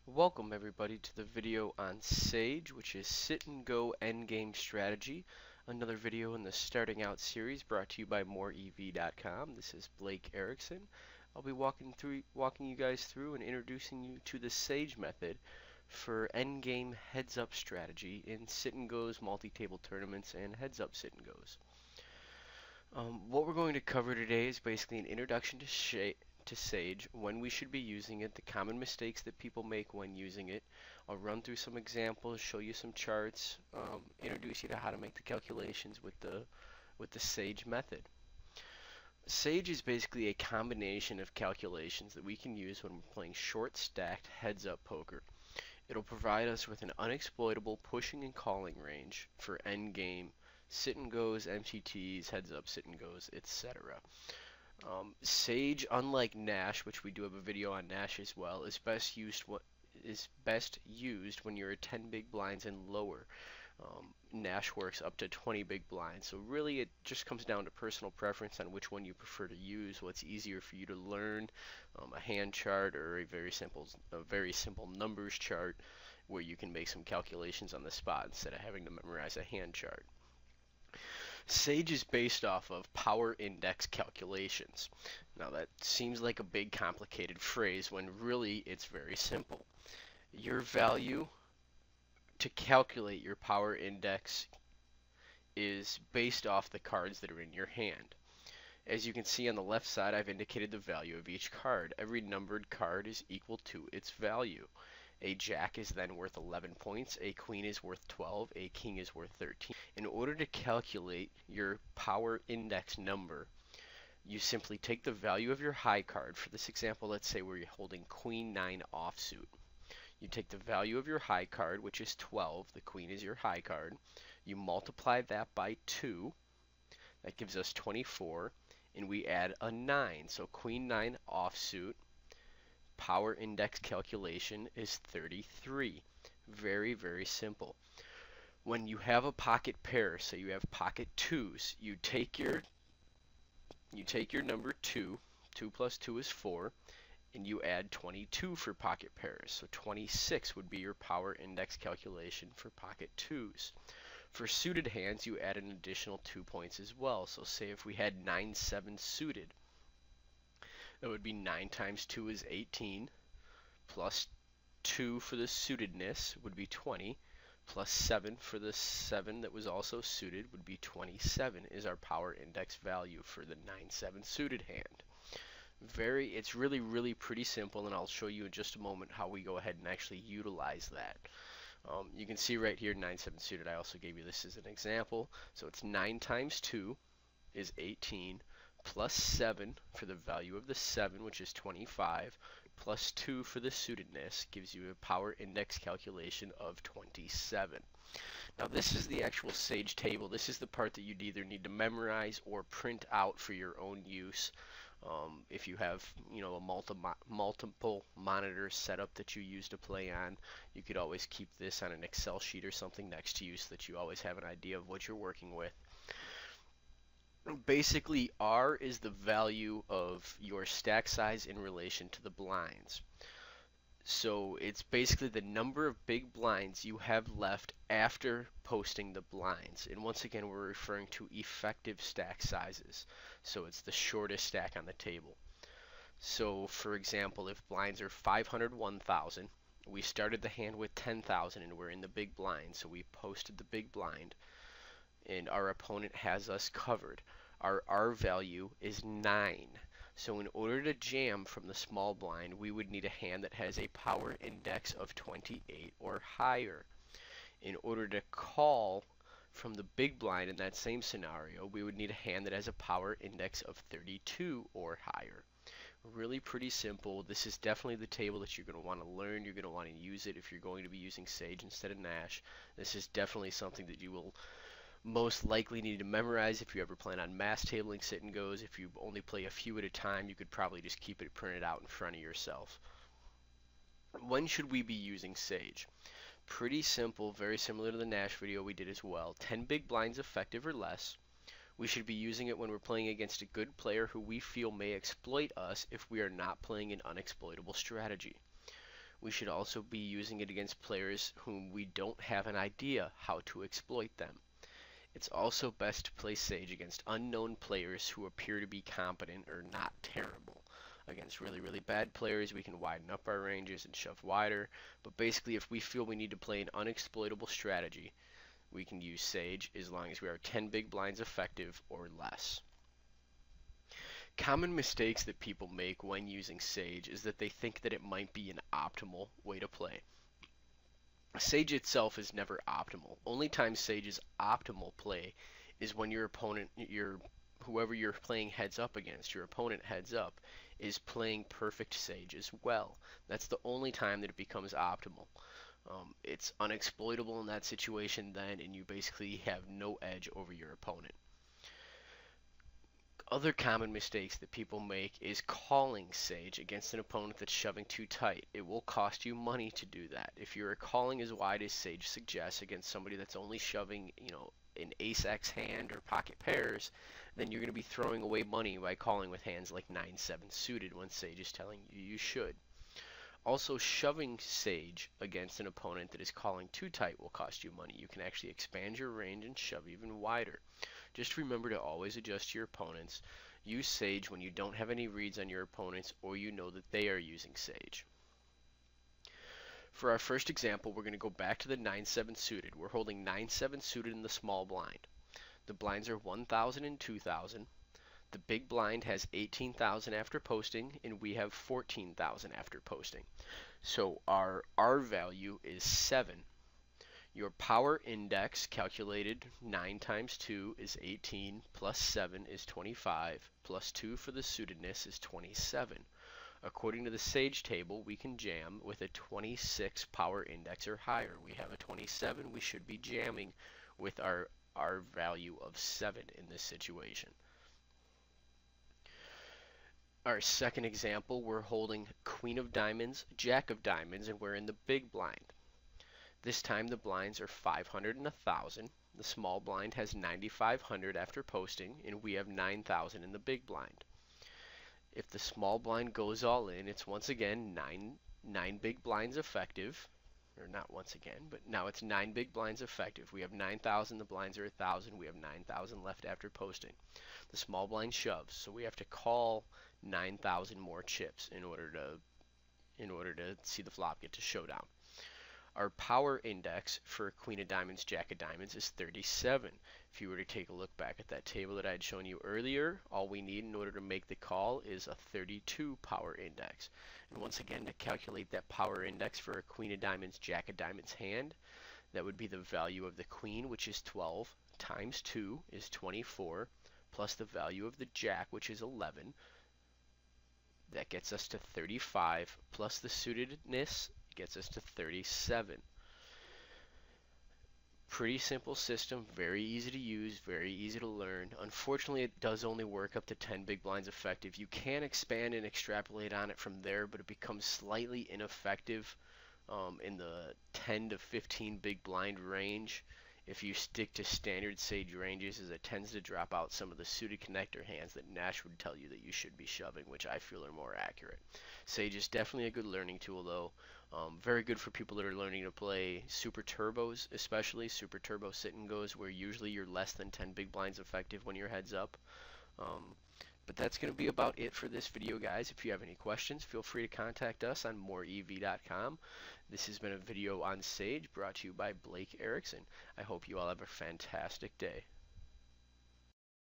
Welcome everybody to the video on S.A.G.E, which is Sit and Go Endgame Strategy, another video in the Starting Out series brought to you by MoreEV.com. This is Blake Erickson. I'll be walking you guys through and introducing you to the S.A.G.E method for endgame heads-up strategy in Sit and Go's multi-table tournaments and heads-up Sit and Go's. What we're going to cover today is basically an introduction to S.A.G.E, when we should be using it, the common mistakes that people make when using it. I'll run through some examples, show you some charts, introduce you to how to make the calculations with the S.A.G.E method. S.A.G.E is basically a combination of calculations that we can use when we're playing short stacked heads-up poker. It'll provide us with an unexploitable pushing and calling range for endgame sit and goes, MCTs, heads up sit and goes, etc. S.A.G.E, unlike Nash, which we do have a video on Nash as well, is best used when you're at 10 big blinds and lower. Nash works up to 20 big blinds, so really it just comes down to personal preference on which one you prefer to use. What's easier for you to learn, a hand chart or a very simple numbers chart where you can make some calculations on the spot instead of having to memorize a hand chart. S.A.G.E is based off of power index calculations. Now that seems like a big complicated phrase when really it's very simple. Your value to calculate your power index is based off the cards that are in your hand. As you can see on the left side, I've indicated the value of each card. Every numbered card is equal to its value. A jack is then worth 11 points, a queen is worth 12, a king is worth 13. In order to calculate your power index number, you simply take the value of your high card. For this example, let's say we're holding queen 9 offsuit. You take the value of your high card, which is 12, the queen is your high card. You multiply that by 2, that gives us 24, and we add a 9. So queen 9 offsuit, power index calculation is 33. Very, very simple. When you have a pocket pair, so you have pocket 2s, you take your number 2, 2 plus 2 is 4, and you add 22 for pocket pairs. So 26 would be your power index calculation for pocket 2s. For suited hands, you add an additional 2 points as well. So say if we had 9-7 suited, that would be 9 times 2 is 18, plus 2 for the suitedness would be 20, plus 7 for the 7 that was also suited would be 27 is our power index value for the 9-7 suited hand. It's really pretty simple, and I'll show you in just a moment how we go ahead and actually utilize that. You can see right here 9-7 suited. I also gave you this as an example. So it's 9 times 2 is 18, plus 7 for the value of the 7, which is 25, plus 2 for the suitedness gives you a power index calculation of 27. Now this is the actual S.A.G.E table. This is the part that you'd either need to memorize or print out for your own use. If you have, a multiple monitor setup that you use to play on, you could always keep this on an Excel sheet or something next to you so that you always have an idea of what you're working with. Basically, R is the value of your stack size in relation to the blinds. So it's basically the number of big blinds you have left after posting the blinds. And once again, we're referring to effective stack sizes. So it's the shortest stack on the table. So for example, if blinds are 500, 1,000, we started the hand with 10,000 and we're in the big blind. So we posted the big blind and our opponent has us covered. Our R value is 9. So in order to jam from the small blind, we would need a hand that has a power index of 28 or higher. In order to call from the big blind in that same scenario, we would need a hand that has a power index of 32 or higher. Really pretty simple. This is definitely the table that you're going to want to learn. You're going to want to use it if you're going to be using S.A.G.E instead of Nash. This is definitely something that you will most likely need to memorize if you ever plan on mass tabling sit and goes. If you only play a few at a time, you could probably just keep it printed out in front of yourself. When should we be using S.A.G.E? Pretty simple, very similar to the Nash video we did as well. 10 big blinds effective or less. We should be using it when we're playing against a good player who we feel may exploit us if we are not playing an unexploitable strategy. We should also be using it against players whom we don't have an idea how to exploit them. It's also best to play Sage against unknown players who appear to be competent or not terrible. Against really, really bad players, we can widen up our ranges and shove wider, but basically if we feel we need to play an unexploitable strategy, we can use Sage as long as we are 10 big blinds effective or less. Common mistakes that people make when using Sage is that they think that it might be an optimal way to play. Sage itself is never optimal. Only time Sage is optimal play is when your opponent, whoever you're playing heads up against, your opponent heads up, is playing perfect Sage as well. That's the only time that it becomes optimal. It's unexploitable in that situation then, and you basically have no edge over your opponent. Other common mistakes that people make is calling Sage against an opponent that's shoving too tight. It will cost you money to do that. If you're calling as wide as Sage suggests against somebody that's only shoving, an ace-x hand or pocket pairs, then you're going to be throwing away money by calling with hands like 9-7 suited when Sage is telling you you should. Also, shoving Sage against an opponent that is calling too tight will cost you money. You can actually expand your range and shove even wider. Just remember to always adjust your opponents. Use Sage when you don't have any reads on your opponents or you know that they are using Sage. For our first example, we're going to go back to the 9-7 suited. We're holding 9-7 suited in the small blind. The blinds are 1,000 and 2,000. The big blind has 18,000 after posting, and we have 14,000 after posting. So our R value is 7. Your power index, calculated 9 times 2 is 18, plus 7 is 25, plus 2 for the suitedness is 27. According to the Sage table, we can jam with a 26 power index or higher. We have a 27, we should be jamming with our value of 7 in this situation. Our second example, we're holding Queen of Diamonds, Jack of Diamonds, and we're in the big blind. This time the blinds are 500 and 1,000. The small blind has 9,500 after posting, and we have 9,000 in the big blind. If the small blind goes all in, it's once again 9 big blinds effective. Or not once again, but now it's 9 big blinds effective. We have 9,000, the blinds are 1,000, we have 9,000 left after posting. The small blind shoves, so we have to call 9,000 more chips in order to see the flop get to showdown. Our power index for Queen of Diamonds, Jack of Diamonds is 37. If you were to take a look back at that table that I had shown you earlier, all we need in order to make the call is a 32 power index. And once again, to calculate that power index for a Queen of Diamonds, Jack of Diamonds hand, that would be the value of the Queen, which is 12, times 2 is 24, plus the value of the Jack, which is 11. That gets us to 35, plus the suitedness gets us to 37. Pretty simple system, very easy to use, very easy to learn. Unfortunately, it does only work up to 10 big blinds effective. You can expand and extrapolate on it from there, but it becomes slightly ineffective in the 10 to 15 big blind range. If you stick to standard Sage ranges, as it tends to drop out some of the suited connector hands that Nash would tell you that you should be shoving, which I feel are more accurate. Sage is definitely a good learning tool, though. Very good for people that are learning to play super turbos, especially super turbo sit and goes, where usually you're less than 10 big blinds effective when you're heads up. But that's going to be about it for this video, guys. If you have any questions, feel free to contact us on moreev.com. This has been a video on Sage brought to you by Blake Erickson. I hope you all have a fantastic day.